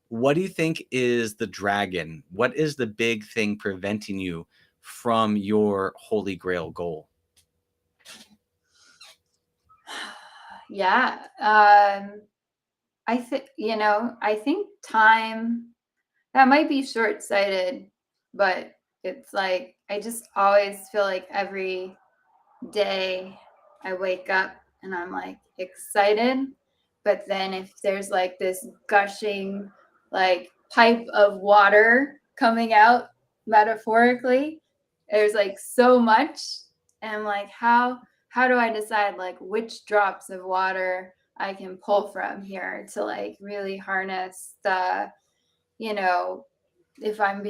What do you think is the dragon? What is the big thing preventing you from your holy grail goal? Yeah. I think time, that might be short-sighted, but it's like I just always feel like every day I wake up and I'm like excited, but then if there's like this gushing like pipe of water coming out, metaphorically, there's like so much, and like how do I decide like which drops of water I can pull from here to like really harness the, you know, if I'm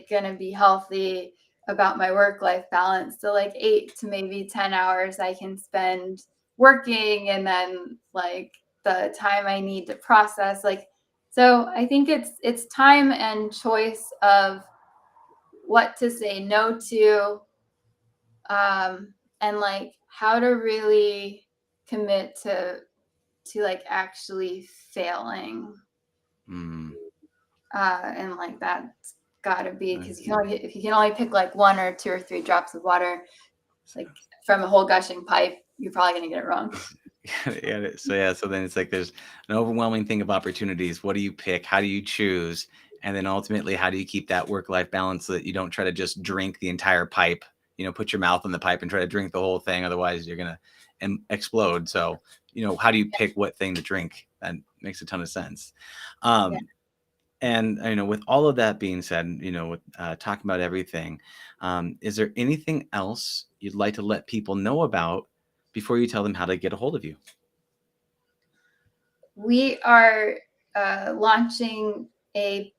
gonna be healthy about my work-life balance, so like 8 to maybe 10 hours I can spend working, and then like the time I need to process, like, so I think it's time and choice of what to say no to, and like how to really commit to like actually failing. Mm, And like that's gotta be, right. because if you can only pick like 1 or 2 or 3 drops of water, like from a whole gushing pipe, you're probably gonna get it wrong. Yeah, so then it's like there's an overwhelming thing of opportunities. What do you pick? How do you choose? And then ultimately, how do you keep that work-life balance so that you don't try to just drink the entire pipe? Put your mouth in the pipe and try to drink the whole thing. Otherwise, you're gonna explode. So, how do you pick what thing to drink? That makes a ton of sense. Yeah. And with all of that being said, with talking about everything, is there anything else you'd like to let people know about before you tell them how to get a hold of you? We are launching a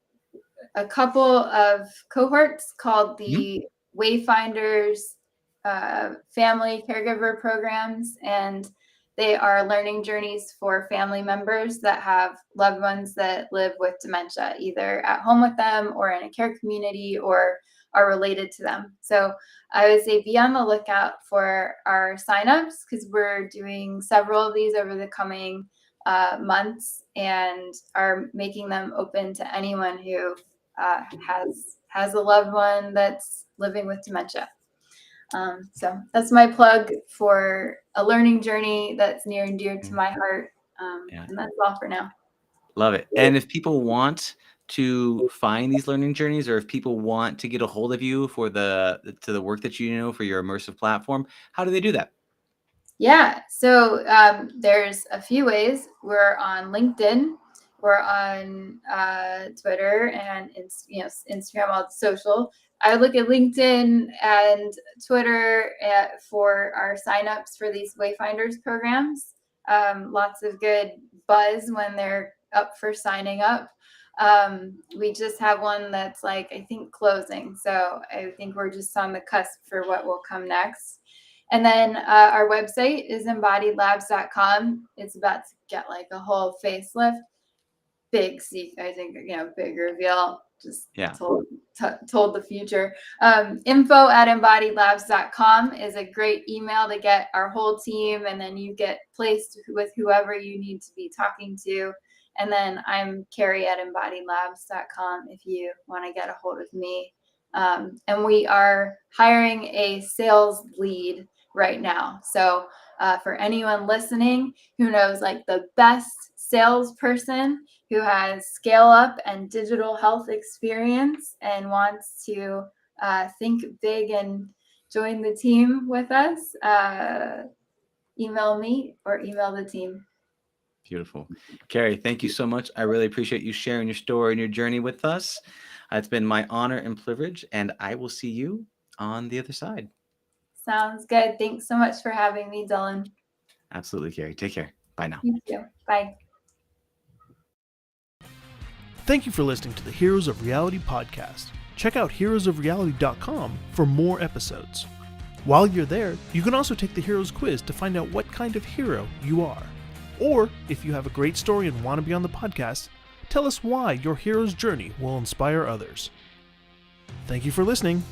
couple of cohorts called Mhm. the Wayfinders family caregiver programs, and they are learning journeys for family members that have loved ones that live with dementia, either at home with them or in a care community or are related to them. So I would say be on the lookout for our signups, because we're doing several of these over the coming months, and are making them open to anyone who has a loved one that's living with dementia. So that's my plug for a learning journey that's near and dear to Mm, my heart. yeah, And that's all for now. love it. And if people want to find these learning journeys, or if people want to get a hold of you for the work that for your immersive platform, how do they do that? Yeah, so there's a few ways. We're on LinkedIn, we're on Twitter, and Instagram, all the social. I look at LinkedIn and Twitter for our signups for these Wayfinders programs. Lots of good buzz when they're up for signing up. We just have one that's like, I think, closing. So I think we're just on the cusp for what will come next. And then our website is embodiedlabs.com. It's about to get like a whole facelift. I think, big reveal. Just Yeah. told the future. Info@embodiedlabs.com is a great email to get our whole team, and then you get placed with whoever you need to be talking to. And then I'm Carrie at embodiedlabs.com if you want to get a hold of me. And we are hiring a sales lead right now. So for anyone listening who knows like the best salesperson who has scale up and digital health experience and wants to think big and join the team with us, email me or email the team. Beautiful. Carrie, thank you so much. I really appreciate you sharing your story and your journey with us. It's been my honor and privilege, and I will see you on the other side. Sounds good. Thanks so much for having me, Dylan. Absolutely, Carrie. Take care. Bye now. You too. Bye. Thank you for listening to the Heroes of Reality podcast. check out heroesofreality.com for more episodes. While you're there, you can also take the Heroes Quiz to find out what kind of hero you are. Or, if you have a great story and want to be on the podcast, tell us why your hero's journey will inspire others. Thank you for listening.